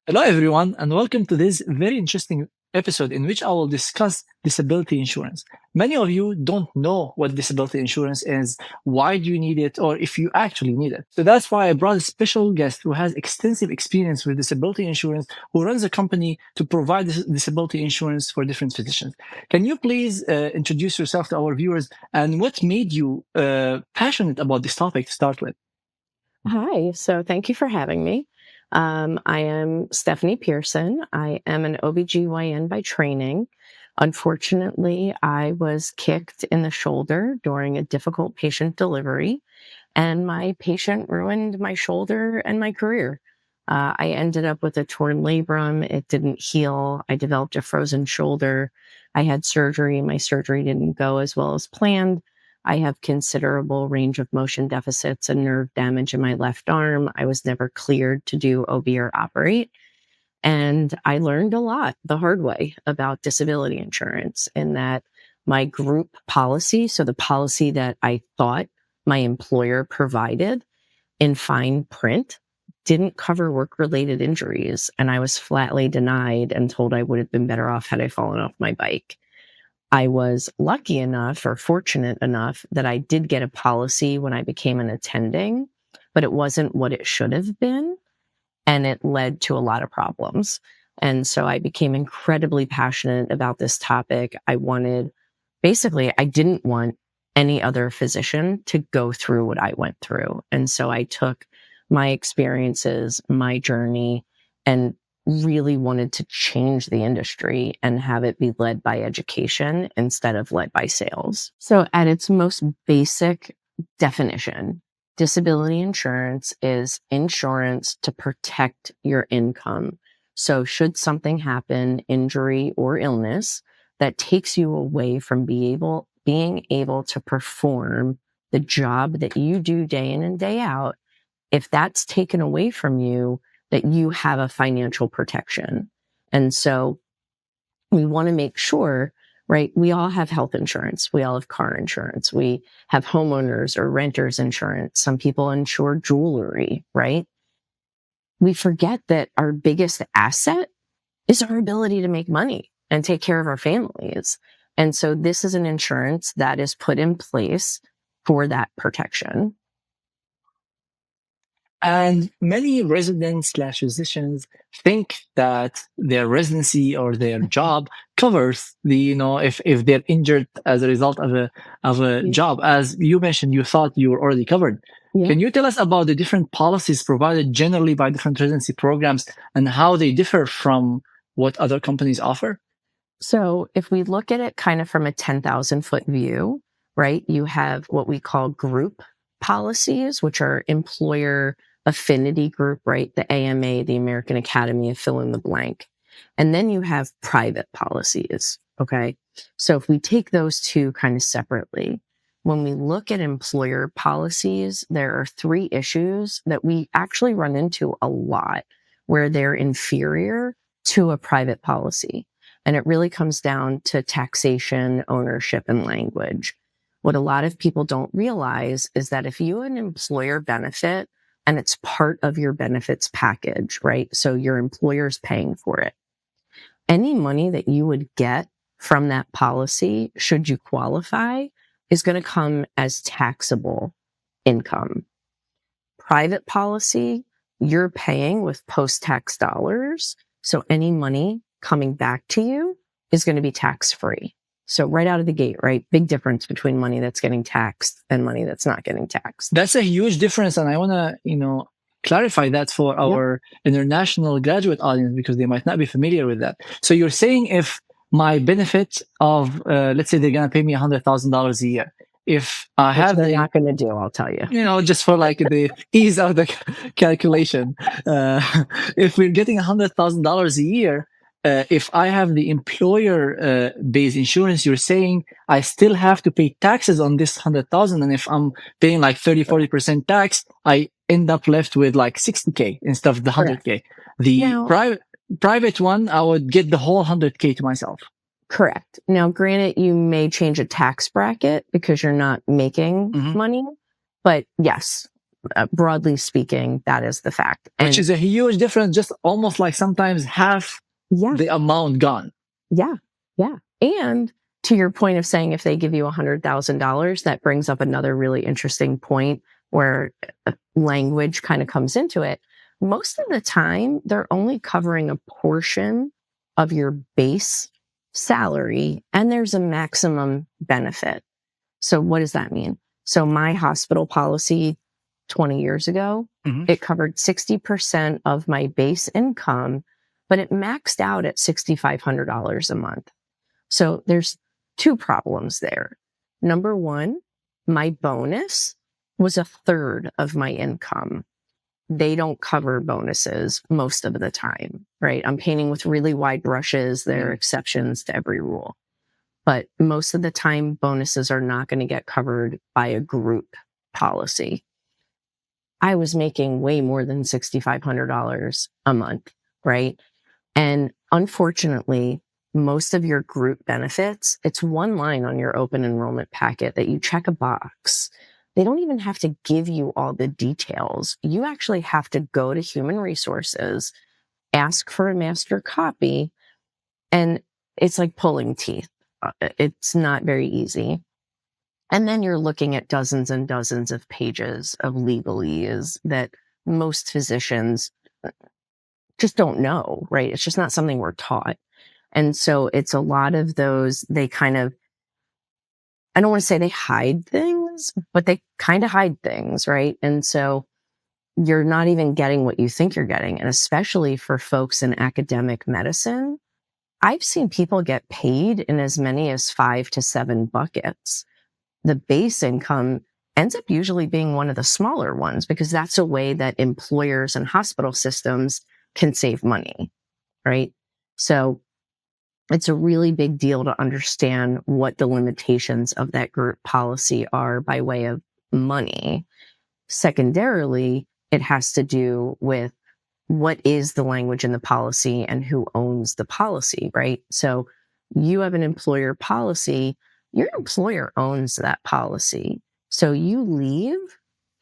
Hello, everyone, and welcome to this very interesting episode in which I will discuss disability insurance. Many of you don't know what disability insurance is, why do you need it, or if you actually need it. So that's why I brought a special guest who has extensive experience with disability insurance, who runs a company to provide disability insurance for different physicians. Can you please introduce yourself to our viewers and what made you passionate about this topic to start with? Hi, so thank you for having me. I am Stephanie Pearson. I am an OBGYN by training. Unfortunately, I was kicked in the shoulder during a difficult patient delivery, and my patient ruined my shoulder and my career. I ended up with a torn labrum. It didn't heal. I developed a frozen shoulder. I had surgery. My surgery didn't go as well as planned. I have considerable range of motion deficits and nerve damage in my left arm. I was never cleared to do OB or operate. And I learned a lot the hard way about disability insurance in that my group policy, so the policy that I thought my employer provided in fine print, didn't cover work related injuries. And I was flatly denied and told I would have been better off had I fallen off my bike. I was lucky enough or fortunate enough that I did get a policy when I became an attending, but it wasn't what it should have been. And it led to a lot of problems. And so I became incredibly passionate about this topic. I didn't want any other physician to go through what I went through. And so I took my experiences, my journey, and really wanted to change the industry and have it be led by education instead of led by sales. So at its most basic definition, disability insurance is insurance to protect your income. So should something happen, injury or illness, that takes you away from being able to perform the job that you do day in and day out, if that's taken away from you, that you have a financial protection. And so we want to make sure, right? We all have health insurance. We all have car insurance. We have homeowners or renters insurance. Some people insure jewelry, right? We forget that our biggest asset is our ability to make money and take care of our families. And so this is an insurance that is put in place for that protection. And many residents slash physicians think that their residency or their job covers if they're injured as a result of a job. As you mentioned, you thought you were already covered. Yeah. Can you tell us about the different policies provided generally by different residency programs and how they differ from what other companies offer? So if we look at it kind of from a 10,000-foot view, right, you have what we call group policies, which are employer affinity group, right? The AMA, the American Academy of fill in the blank. And then you have private policies. Okay. So if we take those two kind of separately, when we look at employer policies, there are three issues that we actually run into a lot where they're inferior to a private policy. And it really comes down to taxation, ownership, and language. What a lot of people don't realize is that if you an employer benefit and it's part of your benefits package, right? So your employer's paying for it. Any money that you would get from that policy, should you qualify, is going to come as taxable income. Private policy, you're paying with post-tax dollars. So any money coming back to you is going to be tax-free. So right out of the gate, right? Big difference between money that's getting taxed and money that's not getting taxed. That's a huge difference. And I want to, clarify that for our international graduate audience because they might not be familiar with that. So you're saying if my benefit of, let's say they're going to pay me $100,000 a year. If I have they're not going to do, I'll tell you. Just for like the ease of the calculation. If we're getting $100,000 a year, if I have the employer based insurance, you're saying I still have to pay taxes on this 100,000. And if I'm paying like 40% tax, I end up left with like 60K instead of the 100K. The private one, I would get the whole 100K to myself. Correct. Now, granted, you may change a tax bracket because you're not making money, but yes, broadly speaking, that is the fact. Which is a huge difference, just almost like sometimes half yeah, the amount gone. yeah, yeah. And to your point of saying if they give you $100,000, that brings up another really interesting point where language kind of comes into it. Most of the time, they're only covering a portion of your base salary, and there's a maximum benefit. So what does that mean? So my hospital policy 20 years ago, it covered 60% of my base income, but it maxed out at $6,500 a month. So there's two problems there. Number one, my bonus was a third of my income. They don't cover bonuses most of the time, right? I'm painting with really wide brushes. There are exceptions to every rule. But most of the time, bonuses are not going to get covered by a group policy. I was making way more than $6,500 a month, right? And unfortunately, most of your group benefits, it's one line on your open enrollment packet that you check a box. They don't even have to give you all the details. You actually have to go to human resources, ask for a master copy, and it's like pulling teeth. It's not very easy. And then you're looking at dozens and dozens of pages of legalese that most physicians just don't know, right? It's just not something we're taught. And so it's a lot of those, they kind of, I don't want to say they hide things, but they kind of hide things, right? And so you're not even getting what you think you're getting. And especially for folks in academic medicine, I've seen people get paid in as many as 5 to 7 buckets. The base income ends up usually being one of the smaller ones because that's a way that employers and hospital systems can save money, right? So it's a really big deal to understand what the limitations of that group policy are by way of money. Secondarily, it has to do with what is the language in the policy and who owns the policy, right? So you have an employer policy, your employer owns that policy. So you leave,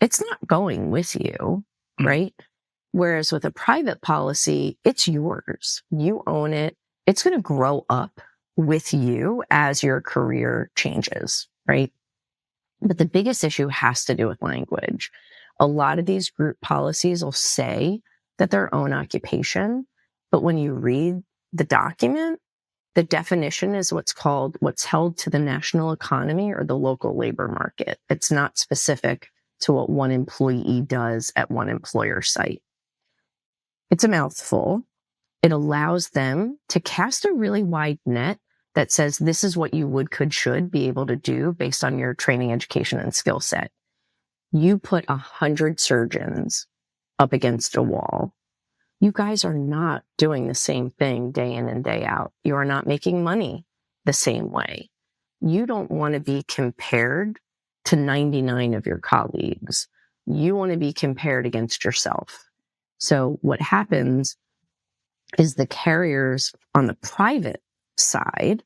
it's not going with you, right? Whereas with a private policy, it's yours. You own it. It's going to grow up with you as your career changes, right? But the biggest issue has to do with language. A lot of these group policies will say that their own occupation, but when you read the document, the definition is what's held to the national economy or the local labor market. It's not specific to what one employee does at one employer site. It's a mouthful. It allows them to cast a really wide net that says this is what you would, could, should be able to do based on your training, education, and skill set. You put 100 surgeons up against a wall. You guys are not doing the same thing day in and day out. You are not making money the same way. You don't want to be compared to 99 of your colleagues. You want to be compared against yourself. So what happens is the carriers on the private side,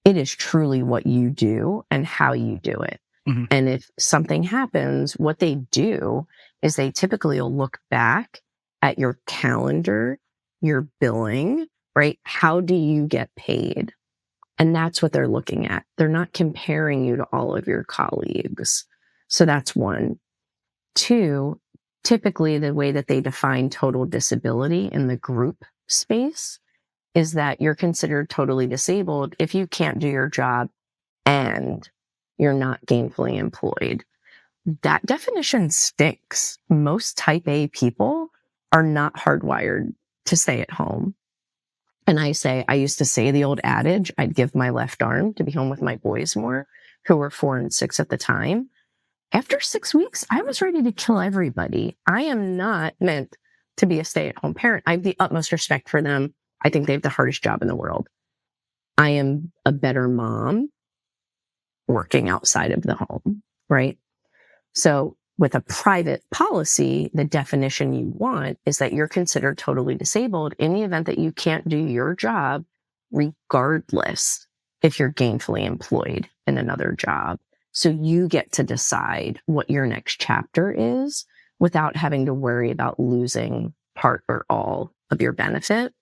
it is truly what you do and how you do it. And if something happens, what they do is they typically will look back at your calendar, your billing, right? How do you get paid? And that's what they're looking at. They're not comparing you to all of your colleagues. So that's one. Two, typically the way that they define total disability in the group space is that you're considered totally disabled if you can't do your job and you're not gainfully employed. That definition stinks. Most type A people are not hardwired to stay at home. And I used to say the old adage, I'd give my left arm to be home with my boys more, who were 4 and 6 at the time. After 6 weeks, I was ready to kill everybody. I am not meant to be a stay-at-home parent. I have the utmost respect for them. I think they have the hardest job in the world. I am a better mom working outside of the home, right? So with a private policy, the definition you want is that you're considered totally disabled in the event that you can't do your job, regardless if you're gainfully employed in another job. So you get to decide what your next chapter is without having to worry about losing part or all of your benefit.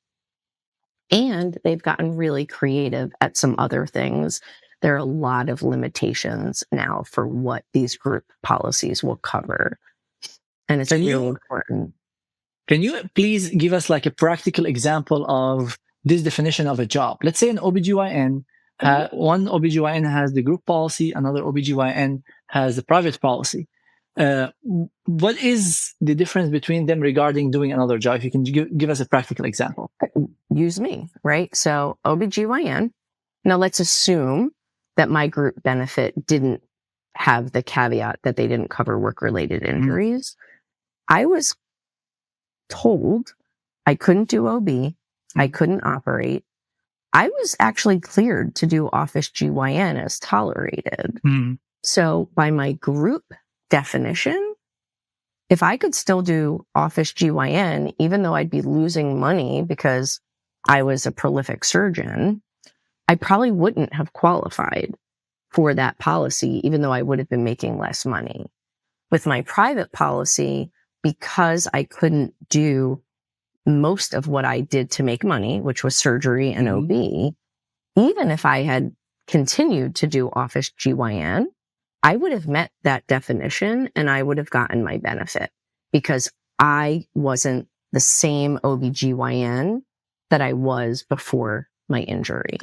And they've gotten really creative at some other things. There are a lot of limitations now for what these group policies will cover. And it's really important. Can you please give us like a practical example of this definition of a job? Let's say an OBGYN, one OBGYN has the group policy, another OBGYN has the private policy. What is the difference between them regarding doing another job? If you can give us a practical example. Use me, right? So OBGYN. Now let's assume that my group benefit didn't have the caveat that they didn't cover work-related injuries. I was told I couldn't do OB. I couldn't operate. I was actually cleared to do office GYN as tolerated. So by my group definition, if I could still do office GYN, even though I'd be losing money because I was a prolific surgeon, I probably wouldn't have qualified for that policy, even though I would have been making less money. With my private policy, because I couldn't do most of what I did to make money, which was surgery and OB, even if I had continued to do office GYN, I would have met that definition and I would have gotten my benefit because I wasn't the same OBGYN that I was before my injury.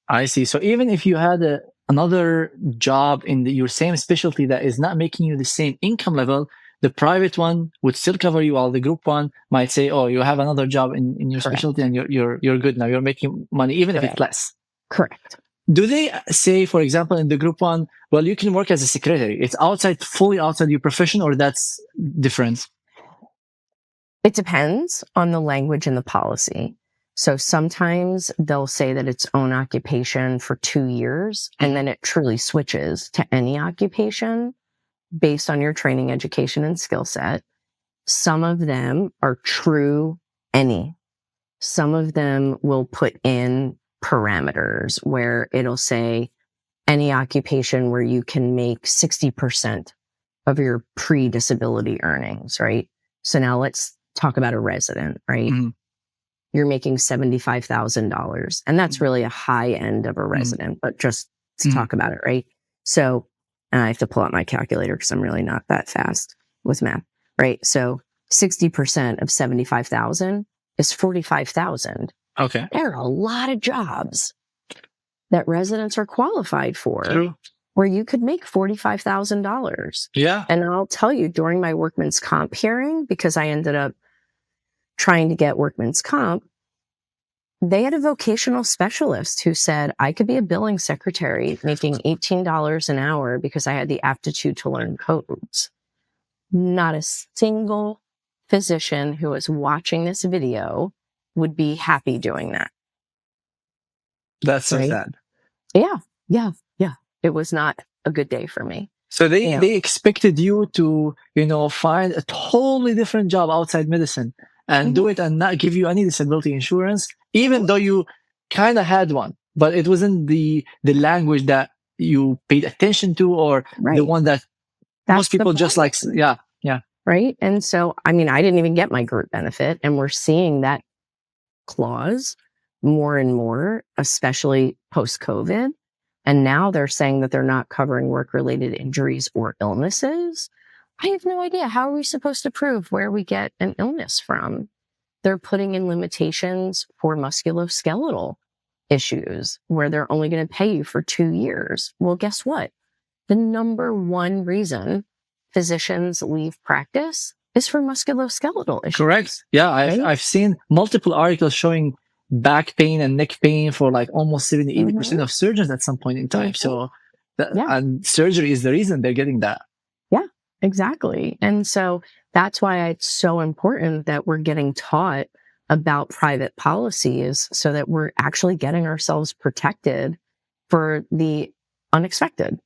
I see. So even if you had another job in your same specialty that is not making you the same income level, the private one would still cover you, while the group one might say, "Oh, you have another job in your specialty, and you're good now. You're making money, even if it's less." Correct. Do they say, for example, in the group one, well, you can work as a secretary? It's fully outside your profession, or that's different? It depends on the language and the policy. So sometimes they'll say that it's own occupation for 2 years, and then it truly switches to any occupation based on your training, education, and skill set. Some of them are true any. Some of them will put in parameters where it'll say any occupation where you can make 60% of your pre-disability earnings, right? So now let's talk about a resident, right? You're making $75,000, and that's really a high end of a resident, but just to talk about it, right? So, and I have to pull out my calculator because I'm really not that fast with math, right? So 60% of 75,000 is 45,000. Okay. There are a lot of jobs that residents are qualified for. True. Where you could make $45,000. Yeah. And I'll tell you, during my workman's comp hearing, because I ended up trying to get workman's comp, they had a vocational specialist who said I could be a billing secretary making $18 an hour because I had the aptitude to learn codes. Not a single physician who was watching this video would be happy doing that. That's so sad. Yeah. It was not a good day for me. So they expected you to, find a totally different job outside medicine and do it and not give you any disability insurance, even though you kind of had one, but it wasn't the language that you paid attention to, or the one that most people just like. Yeah. Right. And so, I didn't even get my group benefit, and we're seeing that clause more and more, especially post-COVID. And now they're saying that they're not covering work-related injuries or illnesses. I have no idea. How are we supposed to prove where we get an illness from? They're putting in limitations for musculoskeletal issues where they're only going to pay you for 2 years. Well, guess what? The number one reason physicians leave practice is for musculoskeletal issues. Correct. Yeah. I've seen multiple articles showing back pain and neck pain for like almost 70-80% of surgeons at some point in time. So, and surgery is the reason they're getting that. Yeah, exactly. And so that's why it's so important that we're getting taught about private policies so that we're actually getting ourselves protected for the unexpected.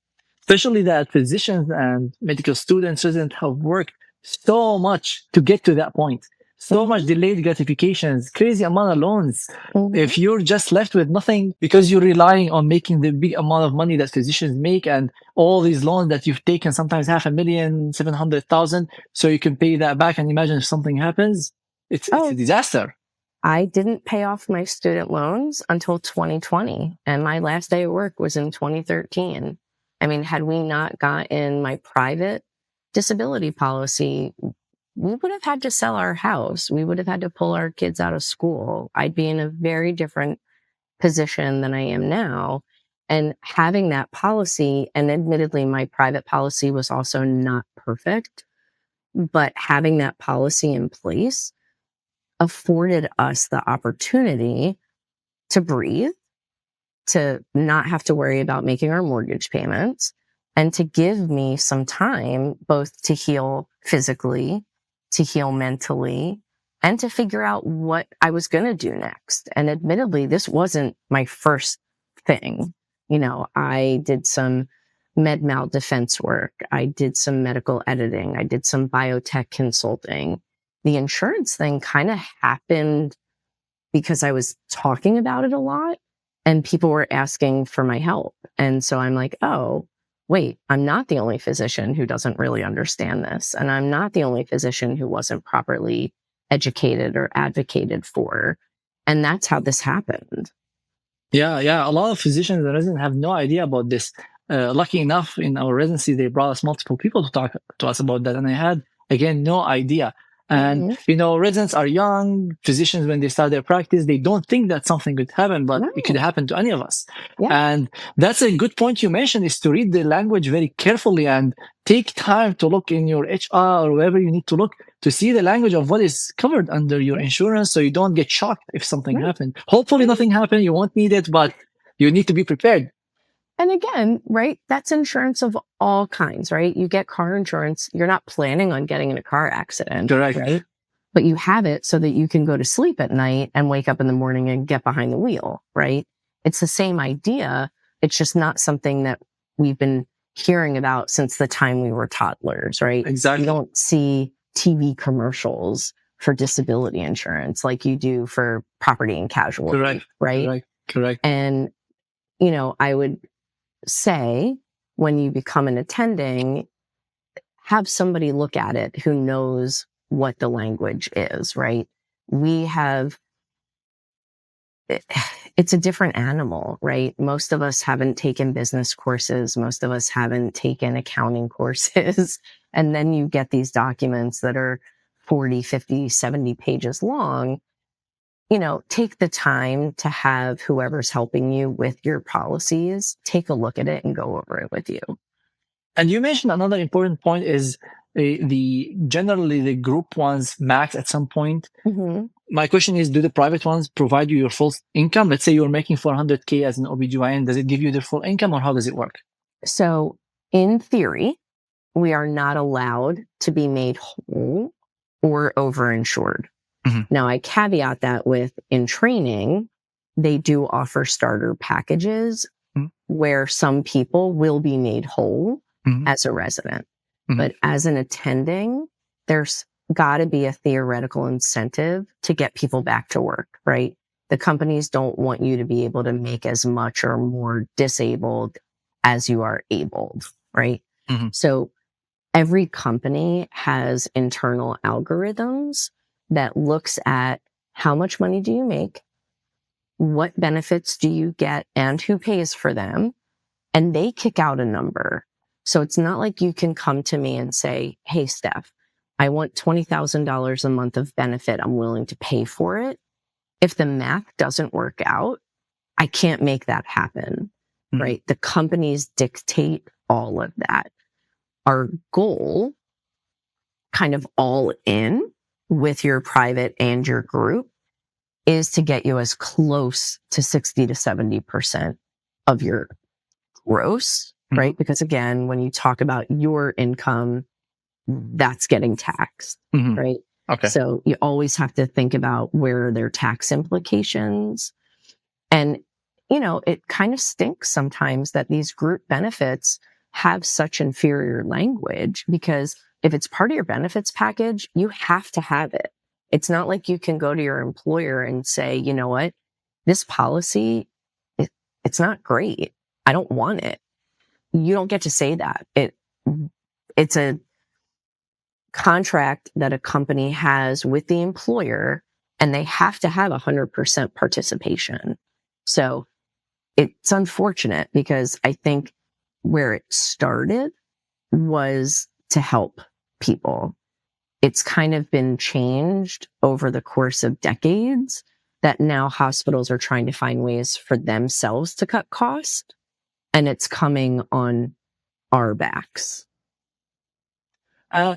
Especially that physicians and medical students have worked so much to get to that point. so much Mhm. delayed gratifications, crazy amount of loans. Mhm. If you're just left with nothing because you're relying on making the big amount of money that physicians make and all these loans that you've taken, sometimes 500,000, 700,000, so you can pay that back. And imagine if something happens, it's a Oh, disaster. I didn't pay off my student loans until 2020, and my last day of work was in 2013. I mean, had we not gotten my private disability policy, we would have had to sell our house. We would have had to pull our kids out of school. I'd be in a very different position than I am now. And having that policy, and admittedly, my private policy was also not perfect, but having that policy in place afforded us the opportunity to breathe, to not have to worry about making our mortgage payments, and to give me some time both to heal physically, to heal mentally, and to figure out what I was going to do next. And admittedly, this wasn't my first thing. You know, I did some med mal defense work. I did some medical editing. I did some biotech consulting. The insurance thing kind of happened because I was talking about it a lot and people were asking for my help. And so I'm like, oh, wait, I'm not the only physician who doesn't really understand this. And I'm not the only physician who wasn't properly educated or advocated for. And that's how this happened. Yeah, yeah. A lot of physicians and residents have no idea about this. Lucky enough, in our residency, they brought us multiple people to talk to us about that, and I had again no idea. And Hmm. residents are young. Physicians, when they start their practice, they don't think that something could happen, but it could No. happen to any of us. Yeah. And that's a good point you mentioned: is to read the language very carefully and take time to look in your HR or wherever you need to look to see the language of what is covered under your insurance, so you don't get shocked if something Right. happens. Hopefully nothing happened, you won't need it, but you need to be prepared. And again, right, that's insurance of all kinds, right? You get car insurance. You're not planning on getting in a car accident, Correct. right? But you have it so that you can go to sleep at night and wake up in the morning and get behind the wheel, right? It's the same idea. It's just not something that we've been hearing about since the time we were toddlers, right? Exactly. You don't see TV commercials for disability insurance like you do for property and casualty, Correct. right? Correct. And, I would say when you become an attending, have somebody look at it who knows what the language is, right? We have, it's a different animal, right? Most of us haven't taken business courses. Most of us haven't taken accounting courses. And then you get these documents that are 40, 50, 70 pages long. Take the time to have whoever's helping you with your policies take a look at it and go over it with you. And you mentioned another important point is the generally the group ones max at some point. Mm-hmm. My question is, do the private ones provide you your full income? Let's say you're making 400K as an OBGYN. Does it give you the full income, or how does it work? So, in theory, we are not allowed to be made whole or overinsured. Mm-hmm. Now, I caveat that with in training, they do offer starter packages Mm-hmm. where some people will be made whole Mm-hmm. as a resident. Mm-hmm. But as an attending, there's got to be a theoretical incentive to get people back to work, right? The companies don't want you to be able to make as much or more disabled as you are abled, right? Mm-hmm. So every company has internal algorithms that looks at how much money do you make, what benefits do you get, and who pays for them, and they kick out a number. So it's not like you can come to me and say, hey, Steph, I want $20,000 a month of benefit. I'm willing to pay for it. If the math doesn't work out, I can't make that happen, Mm-hmm. right? The companies dictate all of that. Our goal, kind of all in with your private and your group, is to get you as close to 60 to 70% of your gross, Mm-hmm. right? Because again, when you talk about your income, that's getting taxed, Mm-hmm. right? Okay. So you always have to think about where are their tax implications. And, it kind of stinks sometimes that these group benefits have such inferior language, because if it's part of your benefits package, you have to have it. It's not like you can go to your employer and say, you know what, this policy, it's not great. I don't want it. You don't get to say that. It's a contract that a company has with the employer, and they have to have 100% participation. So it's unfortunate because I think where it started was to help people. It's kind of been changed over the course of decades that now hospitals are trying to find ways for themselves to cut costs, and it's coming on our backs.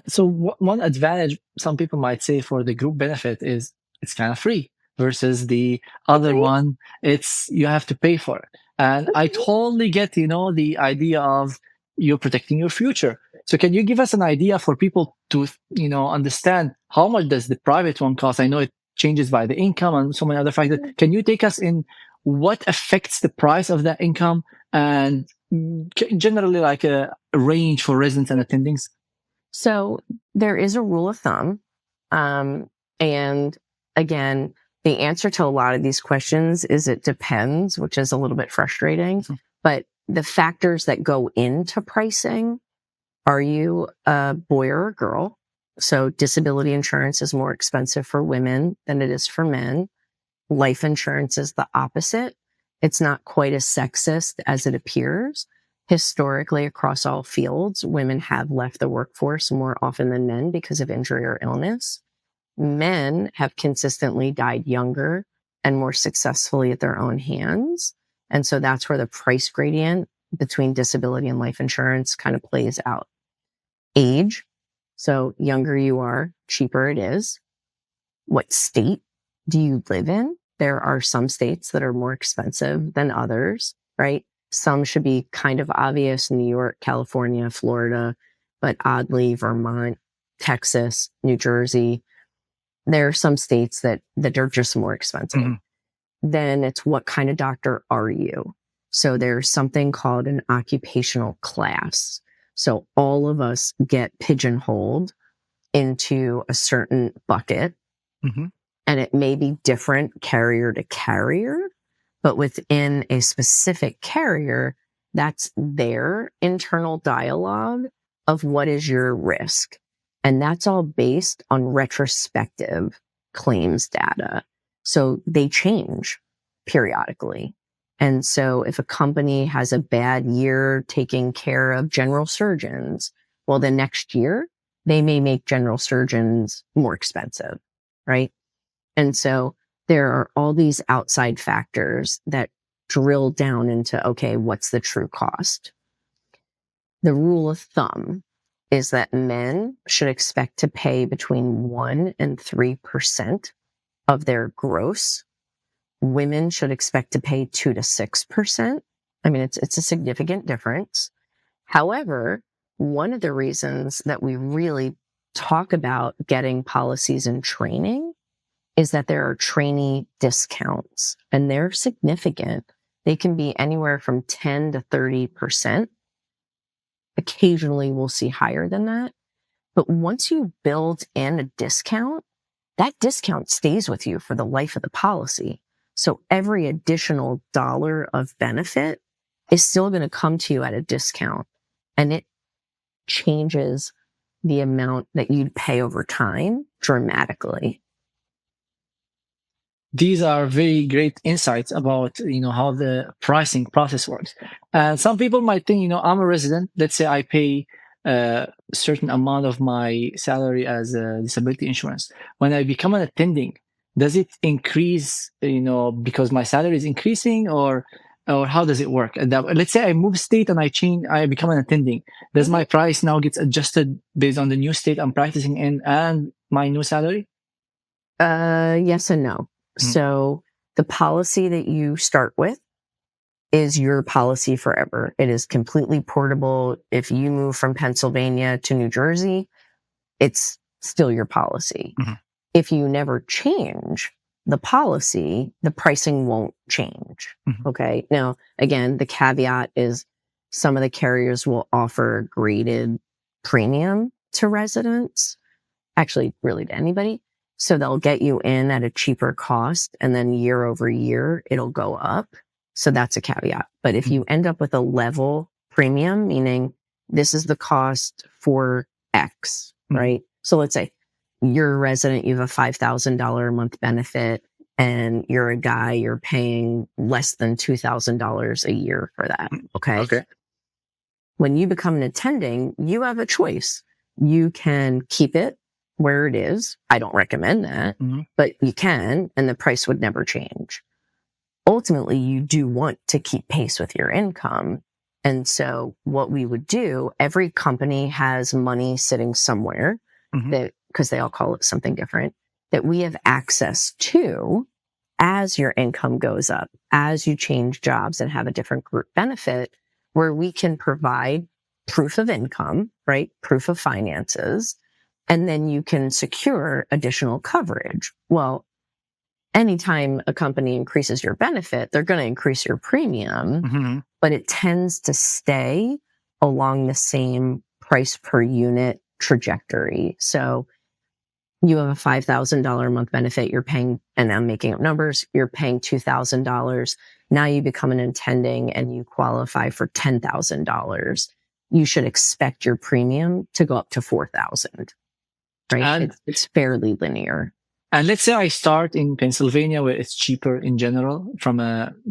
So one advantage some people might say for the group benefit is it's kind of free versus the other Okay. one, it's you have to pay for it. And I totally get, the idea of you're protecting your future. So can you give us an idea for people to, understand how much does the private one cost? I know it changes by the income and so many other factors. Can you take us in what affects the price of that income and generally like a range for residents and attendings? So there is a rule of thumb. And again, the answer to a lot of these questions is it depends, which is a little bit frustrating. But the factors that go into pricing, are you a boy or a girl? So disability insurance is more expensive for women than it is for men. Life insurance is the opposite. It's not quite as sexist as it appears. Historically, across all fields, women have left the workforce more often than men because of injury or illness. Men have consistently died younger and more successfully at their own hands. And so that's where the price gradient between disability and life insurance kind of plays out. Age. So younger you are, cheaper it is. What state do you live in? There are some states that are more expensive than others, right? Some should be kind of obvious: New York, California, Florida, but oddly, Vermont, Texas, New Jersey. There are some states that are just more expensive. Then it's what kind of doctor are you? So there's something called an occupational class. So all of us get pigeonholed into a certain bucket. And it may be different carrier to carrier, but within a specific carrier, that's their internal dialogue of what is your risk. And that's all based on retrospective claims data. So they change periodically. And so if a company has a bad year taking care of general surgeons, well, the next year they may make general surgeons more expensive, right? And so there are all these outside factors that drill down into, okay, what's the true cost? The rule of thumb is that men should expect to pay between 1% and 3% of their gross. Women should expect to pay 2 to 6%. I mean, it's a significant difference. However, one of the reasons that we really talk about getting policies and training is that there are trainee discounts, and they're significant. They can be anywhere from 10 to 30%. Occasionally we'll see higher than that. But once you build in a discount, that discount stays with you for the life of the policy. So every additional dollar of benefit is still going to come to you at a discount, and it changes the amount that you'd pay over time dramatically. These are very great insights about how the pricing process works. And some people might think, I'm a resident. Let's say I pay a certain amount of my salary as a disability insurance. When I become an attending, does it increase? Because my salary is increasing, or how does it work? And let's say I move state and I become an attending. Does my price now gets adjusted based on the new state I'm practicing in and my new salary? Yes and no. So the policy that you start with is your policy forever. It is completely portable. If you move from Pennsylvania to New Jersey, it's still your policy. If you never change the policy, the pricing won't change. Okay. Now, again, the caveat is some of the carriers will offer graded premium to residents, actually really to anybody. So they'll get you in at a cheaper cost, and then year over year, it'll go up. So that's a caveat. But if you end up with a level premium, meaning this is the cost for X, right? So let's say you're a resident, you have a $5,000 a month benefit, and you're a guy, you're paying less than $2,000 a year for that. Okay. When you become an attending, you have a choice. You can keep it where it is. I don't recommend that, but you can, and the price would never change. Ultimately, you do want to keep pace with your income. And so what we would do, every company has money sitting somewhere that, because they all call it something different, that we have access to as your income goes up, as you change jobs and have a different group benefit, where we can provide proof of income, right? Proof of finances. And then you can secure additional coverage. Well, anytime a company increases your benefit, they're going to increase your premium, but it tends to stay along the same price per unit trajectory. So you have a $5,000 a month benefit, you're paying, and I'm making up numbers, you're paying $2,000. Now you become an attending and you qualify for $10,000. You should expect your premium to go up to $4,000, right? And it's fairly linear. And let's say I start in Pennsylvania, where it's cheaper in general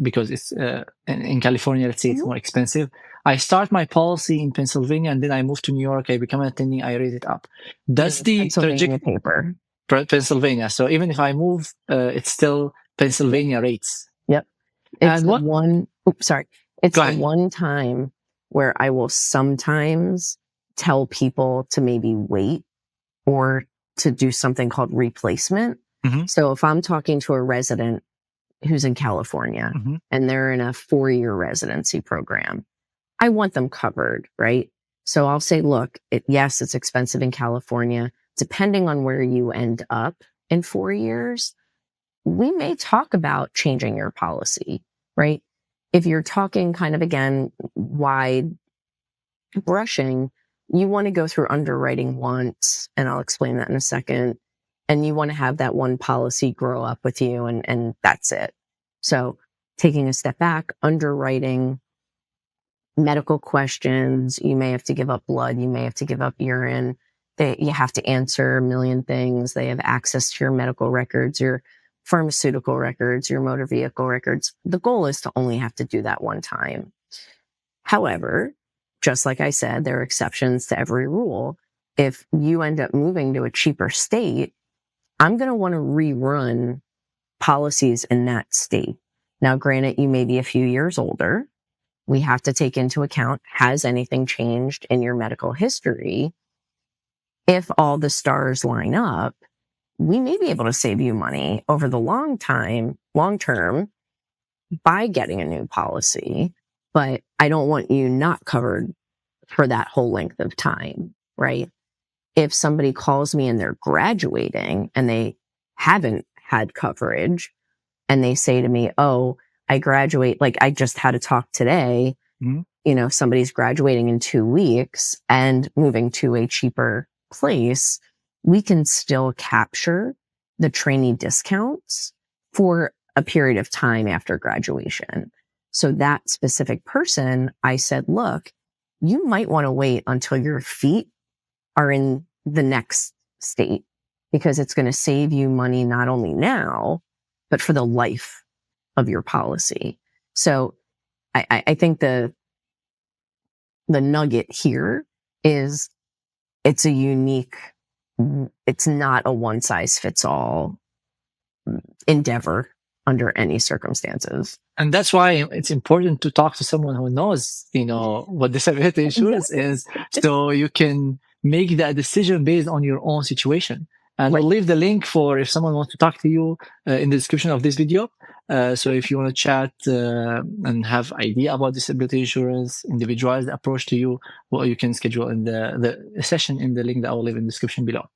because it's in California, let's say it's more expensive. I start my policy in Pennsylvania, and then I move to New York. I become an attending. I rate it up. Does the Pennsylvania paper? Pennsylvania. So even if I move, it's still Pennsylvania rates. Yep. It's the one. Oops, sorry. It's the one time where I will sometimes tell people to maybe wait or to do something called replacement. So if I'm talking to a resident who's in California and they're in a 4-year residency program, I want them covered, right? So I'll say, look, yes, it's expensive in California. Depending on where you end up in 4 years, we may talk about changing your policy, right? If you're talking kind of, again, wide brushing, you want to go through underwriting once, and I'll explain that in a second. And you want to have that one policy grow up with you, and that's it. So taking a step back, underwriting, medical questions, you may have to give up blood, you may have to give up urine. You have to answer a million things. They have access to your medical records, your pharmaceutical records, your motor vehicle records. The goal is to only have to do that one time. However, just like I said, there are exceptions to every rule. If you end up moving to a cheaper state, I'm going to want to rerun policies in that state. Now, granted, you may be a few years older. We have to take into account, has anything changed in your medical history? If all the stars line up, we may be able to save you money over the long term by getting a new policy, but I don't want you not covered for that whole length of time, right? If somebody calls me and they're graduating and they haven't had coverage and they say to me, oh, I graduate, like I just had a talk today, somebody's graduating in 2 weeks and moving to a cheaper place, we can still capture the trainee discounts for a period of time after graduation. So that specific person, I said, look, you might want to wait until your feet are in the next state, because it's going to save you money not only now, but for the life of your policy. So I think the nugget here is it's not a one size fits all endeavor under any circumstances. And that's why it's important to talk to someone who knows, what disability insurance is, so you can make that decision based on your own situation. And we'll leave the link for if someone wants to talk to you in the description of this video. So if you want to chat and have idea about disability insurance, individualized approach to you, well, you can schedule in the session in the link that I will leave in the description below.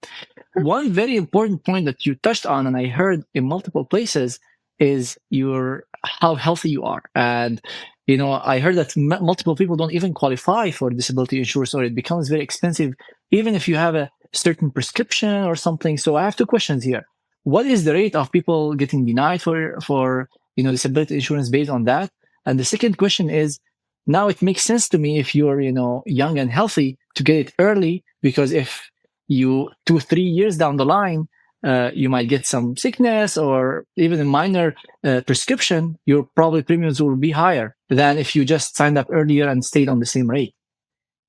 One very important point that you touched on, and I heard in multiple places, is how healthy you are. And I heard that multiple people don't even qualify for disability insurance, or it becomes very expensive even if you have a certain prescription or something. So I have 2 questions here. what is the rate of people getting denied for disability insurance based on that? And the second question is, now it makes sense to me if you're young and healthy to get it early, because if you 2-3 years down the line you might get some sickness or even a minor prescription, your probably premiums will be higher than if you just signed up earlier and stayed on the same rate.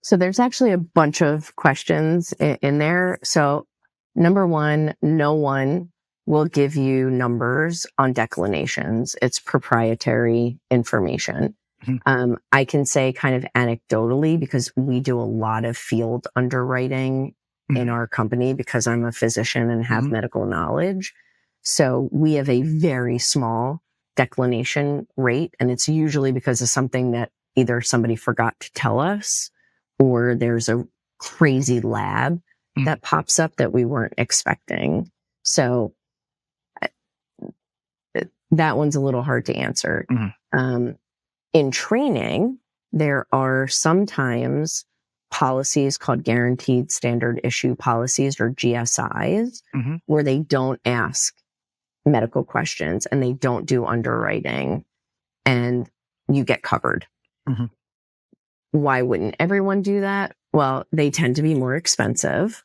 So there's actually a bunch of questions in there. So number one, no one will give you numbers on declinations. It's proprietary information. Mhm. I can say kind of anecdotally, because we do a lot of field underwriting in our company because I'm a physician and have Mhm. medical knowledge. So we have a very small declination rate, and it's usually because of something that either somebody forgot to tell us or there's a crazy lab Mhm. that pops up that we weren't expecting. So that one's a little hard to answer. Mhm. In training, there are sometimes policies called guaranteed standard issue policies, or GSIs, Mhm. where they don't ask medical questions and they don't do underwriting and you get covered. Mhm. Why wouldn't everyone do that? Well, they tend to be more expensive.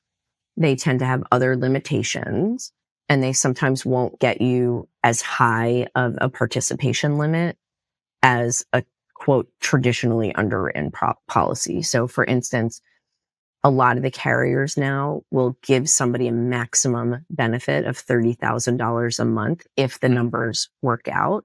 They tend to have other limitations, and they sometimes won't get you as high of a participation limit as a quote traditionally underwritten policy. So for instance, a lot of the carriers now will give somebody a maximum benefit of $30,000 a month if the numbers work out.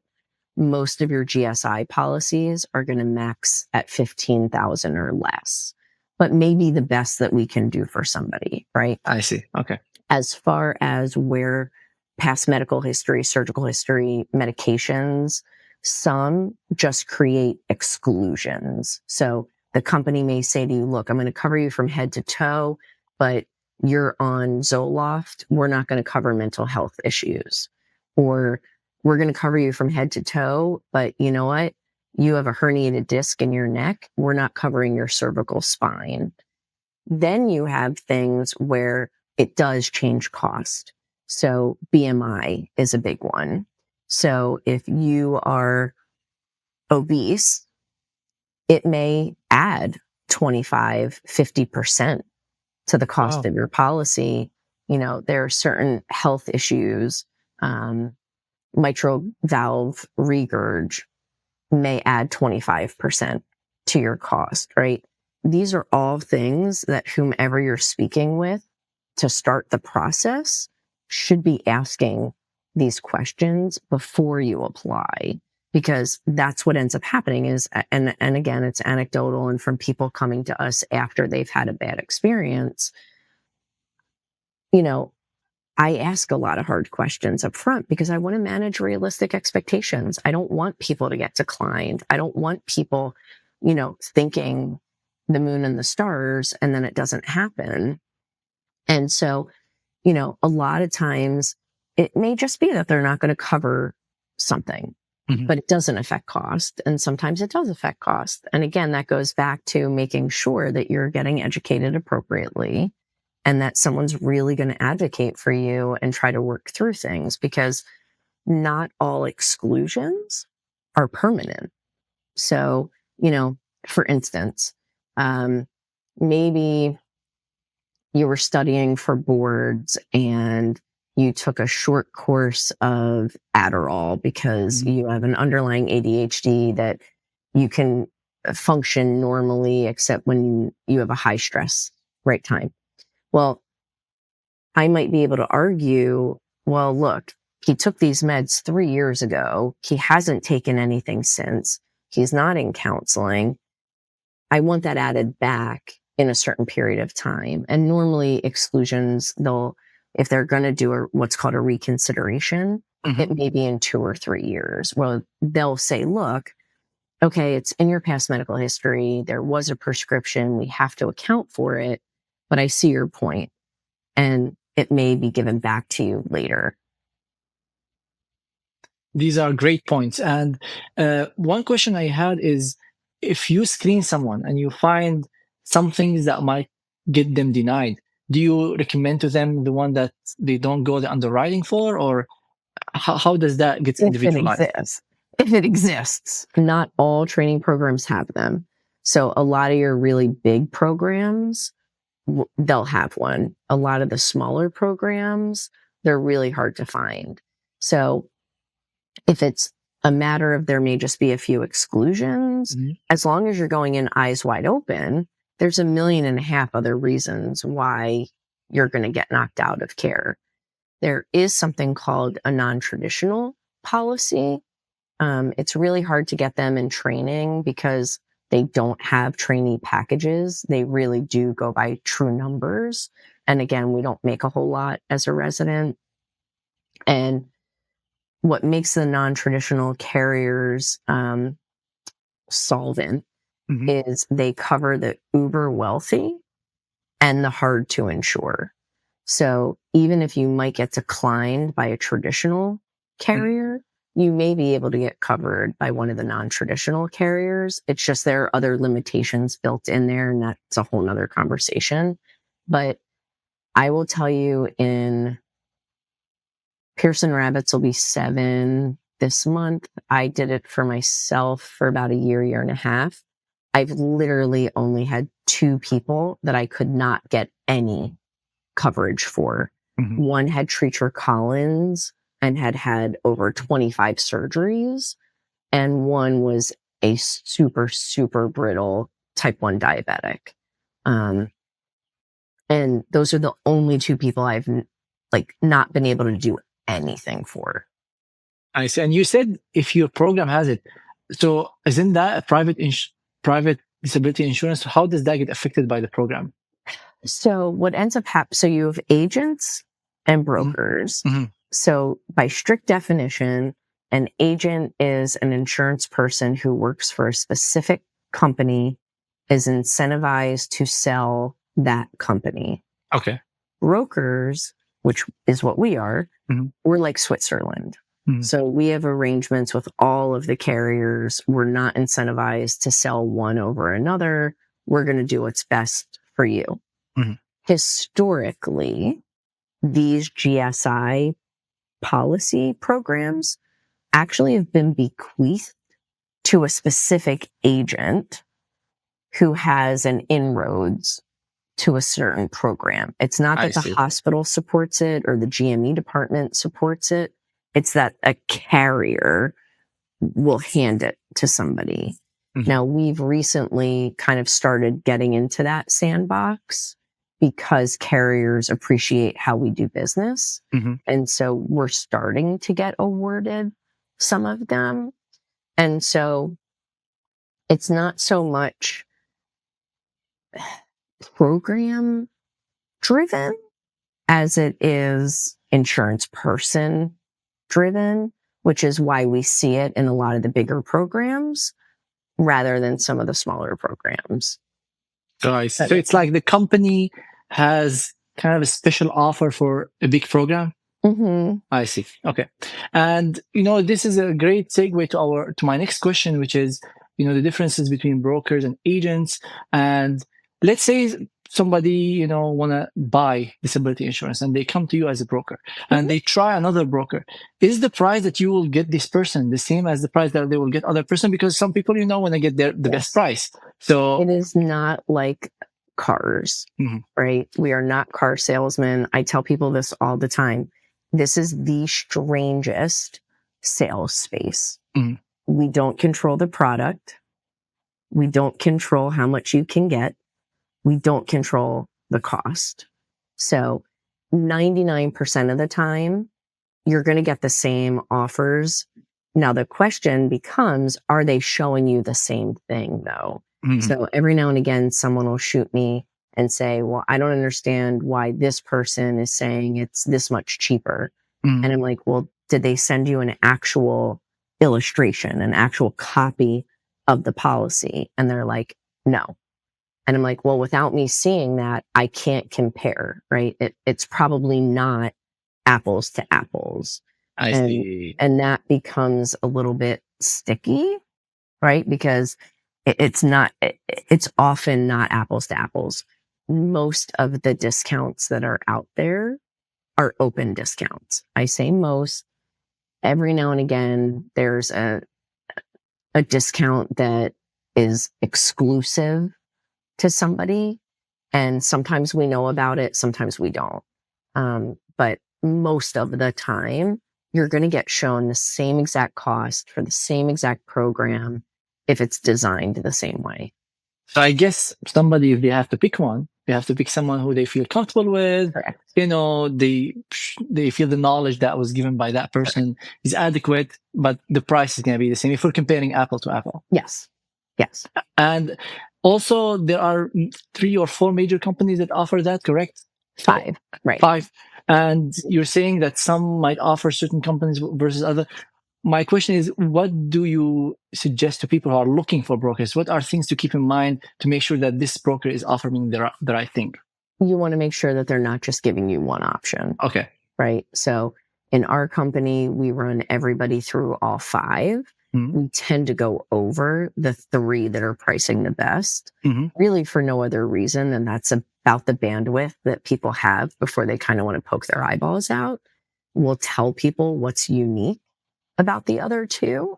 Most of your GSI policies are going to max at 15,000 or less, but maybe the best that we can do for somebody, right? I see. Okay. As far as where past medical history, surgical history, medications, some just create exclusions. So the company may say to you, look, I'm going to cover you from head to toe, but you're on Zoloft. We're not going to cover mental health issues. Or we're going to cover you from head to toe, but you know what? You have a herniated disc in your neck. We're not covering your cervical spine. Then you have things where it does change cost. So BMI is a big one. So if you are obese, it may add 25, 50% to the cost Wow. of your policy. There are certain health issues, mitral valve regurg may add 25% to your cost, right? These are all things that whomever you're speaking with to start the process should be asking these questions before you apply, because that's what ends up happening is, and again, it's anecdotal and from people coming to us after they've had a bad experience. You know, I ask a lot of hard questions up front because I want to manage realistic expectations. I don't want people to get declined. I don't want people, thinking the moon and the stars and then it doesn't happen. And so, a lot of times it may just be that they're not going to cover something, Mhm. but it doesn't affect cost. And sometimes it does affect cost. And again, that goes back to making sure that you're getting educated appropriately and that someone's really going to advocate for you and try to work through things, because not all exclusions are permanent. So, for instance, um, maybe you were studying for boards and you took a short course of Adderall because Mhm. you have an underlying ADHD that you can function normally, except when you have a high stress right time. Well, I might be able to argue, well, look, he took these meds 3 years ago. He hasn't taken anything since. He's not in counseling. I want that added back in a certain period of time. And normally exclusions, if they're going to do what's called a reconsideration, Mhm. it may be in 2 or 3 years. Well, they'll say, look, okay, it's in your past medical history. There was a prescription. We have to account for it. But I see your point, and it may be given back to you later. These are great points. And one question I had is, if you screen someone and you find some things that might get them denied, do you recommend to them the one that they don't go the underwriting for, or how does that get If it individualized? exists. If it exists. Not all training programs have them. So a lot of your really big programs, they'll have one. A lot of the smaller programs, they're really hard to find. So if it's a matter of there may just be a few exclusions, as long as you're going in eyes wide open, there's 1.5 million other reasons why you're going to get knocked out of care. There is something called a non-traditional policy. It's really hard to get them in training because they don't have trainee packages. They really do go by true numbers. And again, we don't make a whole lot as a resident. And what makes the non-traditional carriers solvent is they cover the uber wealthy and the hard to insure. So even if you might get declined by a traditional carrier, you may be able to get covered by one of the non-traditional carriers. It's just there are other limitations built in there, and that's a whole nother conversation. But I will tell you, in Pearson Rabbits will be 7 this month. I did it for myself for about a year and a half. I've literally only had 2 people that I could not get any coverage for. One had Treacher Collins and had over 25 surgeries. And one was a super, super brittle type 1 diabetic. And those are the only 2 people I've not been able to do anything for. I see. And you said if your program has it, so isn't that a private disability insurance? How does that get affected by the program? So what ends up happening, so you have agents and brokers. So by strict definition, an agent is an insurance person who works for a specific company, is incentivized to sell that company. Okay. Brokers, which is what we are, we're like Switzerland. So we have arrangements with all of the carriers. We're not incentivized to sell one over another. We're going to do what's best for you. Historically, these GSI policy programs actually have been bequeathed to a specific agent who has an inroads to a certain program. It's not that the hospital supports it or the GME department supports it. It's that a carrier will hand it to somebody. Now, we've recently kind of started getting into that sandbox because carriers appreciate how we do business. And so we're starting to get awarded some of them. And so it's not so much program driven as it is insurance person driven, which is why we see it in a lot of the bigger programs rather than some of the smaller programs. So it's like the company has kind of a special offer for a big program. I see. Okay. And, this is a great segue to my next question, which is, the differences between brokers and agents. And let's say somebody, want to buy disability insurance and they come to you as a broker and they try another broker. Is the price that you will get this person the same as the price that they will get other person? Because some people, want to get the best price. So it is not like cars, right? We are not car salesmen. I tell people this all the time. This is the strangest sales space. We don't control the product. We don't control how much you can get. We don't control the cost. So 99% of the time, you're going to get the same offers. Now, the question becomes, are they showing you the same thing, though? So every now and again, someone will shoot me and say, well, I don't understand why this person is saying it's this much cheaper. And I'm like, well, did they send you an actual illustration, an actual copy of the policy? And they're like, no. And I'm like, well, without me seeing that, I can't compare, right? It's probably not apples to apples. I see. And that becomes a little bit sticky, right? Because it's often not apples to apples. most of the discounts that are out there are open discounts. I say most. Every now and again, there's a discount that is exclusive to somebody. And sometimes we know about it, sometimes we don't. But most of the time, you're going to get shown the same exact cost for the same exact program if it's designed the same way. So I guess somebody, if they have to pick one, they have to pick someone who they feel comfortable with. Correct. They feel the knowledge that was given by that person is adequate, but the price is going to be the same if we're comparing apple to apple. Yes. Yes. And also, there are 3 or 4 major companies that offer that, correct? 5, right. 5. And you're saying that some might offer certain companies versus other. My question is, what do you suggest to people who are looking for brokers? What are things to keep in mind to make sure that this broker is offering the right thing? You want to make sure that they're not just giving you one option. Okay. Right. So in our company, we run everybody through all 5. Mm-hmm. We tend to go over the 3 that are pricing the best, Mm-hmm. really for no other reason. And that's about the bandwidth that people have before they kind of want to poke their eyeballs out. We'll tell people what's unique about the other 2.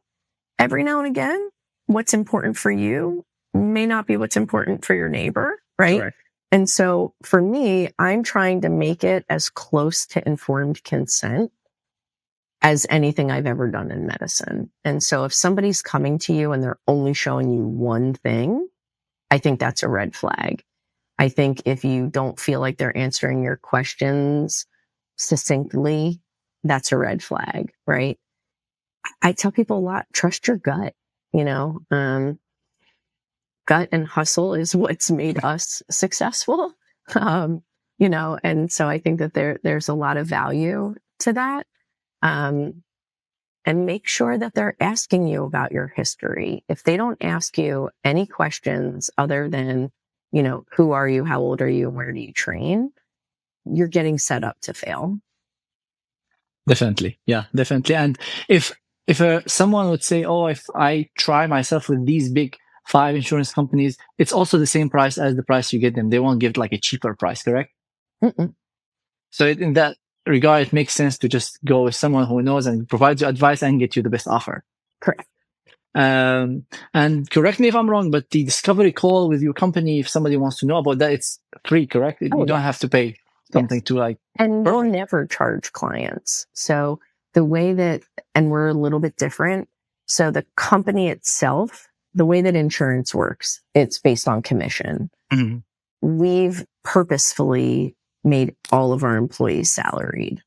Every now and again, what's important for you may not be what's important for your neighbor, right? Correct. And so for me, I'm trying to make it as close to informed consent as anything I've ever done in medicine. And so if somebody's coming to you and they're only showing you one thing, I think that's a red flag. I think if you don't feel like they're answering your questions succinctly, that's a red flag, right? I tell people a lot, trust your gut, gut and hustle is what's made us successful. And so I think that there's a lot of value to that. And make sure that they're asking you about your history. If they don't ask you any questions other than, who are you, how old are you, where do you train, you're getting set up to fail. Definitely. Yeah, definitely. And if someone would say, oh, if I try myself with these big 5 insurance companies, it's also the same price as the price you get them. They won't give like a cheaper price, correct? Mm-mm. So in that regard, it makes sense to just go with someone who knows and provides you advice and get you the best offer. Correct. And correct me if I'm wrong, but the discovery call with your company, if somebody wants to know about that, it's free, correct? You don't have to pay something to like. And we'll never charge clients. So the way that, and we're a little bit different. So the company itself, the way that insurance works, it's based on commission. Mm-hmm. We've purposefully made all of our employees salaried.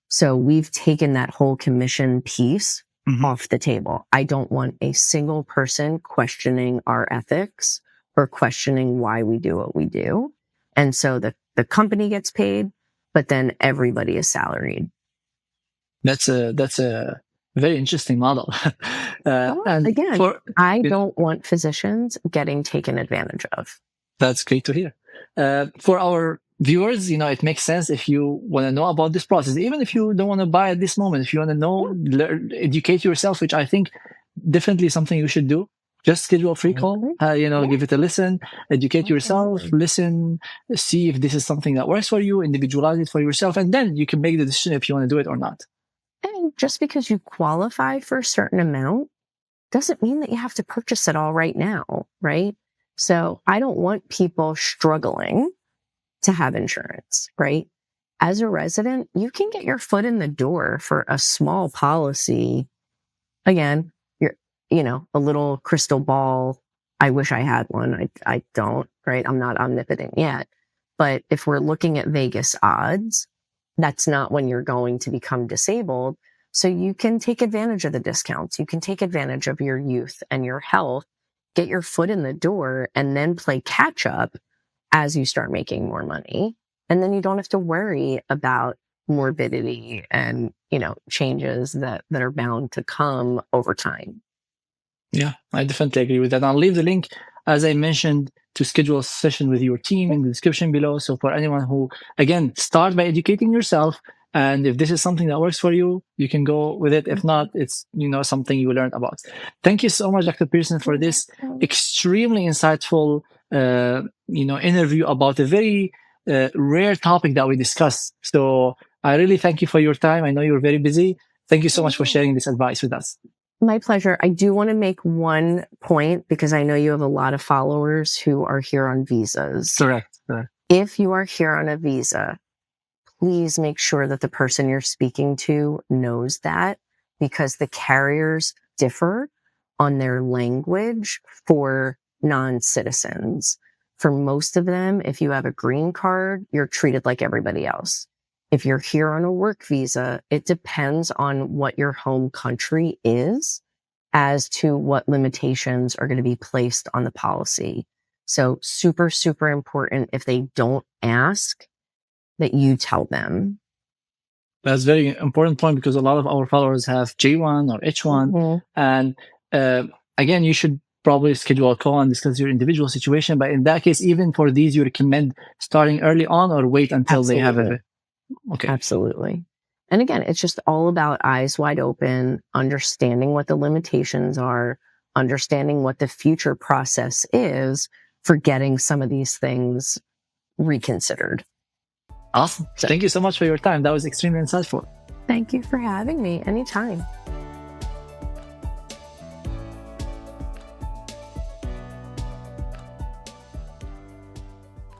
So we've taken that whole commission piece off the table. I don't want a single person questioning our ethics or questioning why we do what we do. And so the company gets paid, but then everybody is salaried. That's a very interesting model. And again, I don't want physicians getting taken advantage of. That's great to hear. For our viewers, it makes sense if you want to know about this process, even if you don't want to buy at this moment. If you want to know, educate yourself, which I think definitely something you should do. Just schedule a free call, give it a listen, educate yourself, listen, see if this is something that works for you, individualize it for yourself, and then you can make the decision if you want to do it or not. And just because you qualify for a certain amount doesn't mean that you have to purchase it all right now, right? So I don't want people struggling to have insurance, right? As a resident, you can get your foot in the door for a small policy. Again, you're, a little crystal ball. I wish I had one. I don't, right? I'm not omnipotent yet. But if we're looking at Vegas odds, that's not when you're going to become disabled. So you can take advantage of the discounts. You can take advantage of your youth and your health, get your foot in the door, and then play catch up as you start making more money. And then you don't have to worry about morbidity and, changes that are bound to come over time. Yeah, I definitely agree with that. I'll leave the link, as I mentioned, to schedule a session with your team in the description below. So for anyone who, again, start by educating yourself, And if this is something that works for you, you can go with it. If not, it's something you learned about. Thank you so much, Dr. Pearson, for this extremely insightful interview about a very rare topic that we discussed. So I really thank you for your time. I know you're very busy. Thank you so much for sharing this advice with us. My pleasure. I do want to make one point because I know you have a lot of followers who are here on visas. Correct. If you are here on a visa, please make sure that the person you're speaking to knows that, because the carriers differ on their language for non-citizens. For most of them, if you have a green card, you're treated like everybody else. If you're here on a work visa, it depends on what your home country is as to what limitations are going to be placed on the policy. So super, super important, if they don't ask, that you tell them. That's a very important point, because a lot of our followers have J1 or H1. And again, you should probably schedule a call and discuss your individual situation. But in that case, even for these, you recommend starting early on or wait until they have it. Okay. Absolutely. And again, it's just all about eyes wide open, understanding what the limitations are, understanding what the future process is for getting some of these things reconsidered. Awesome. Thank you so much for your time. That was extremely insightful. Thank you for having me anytime.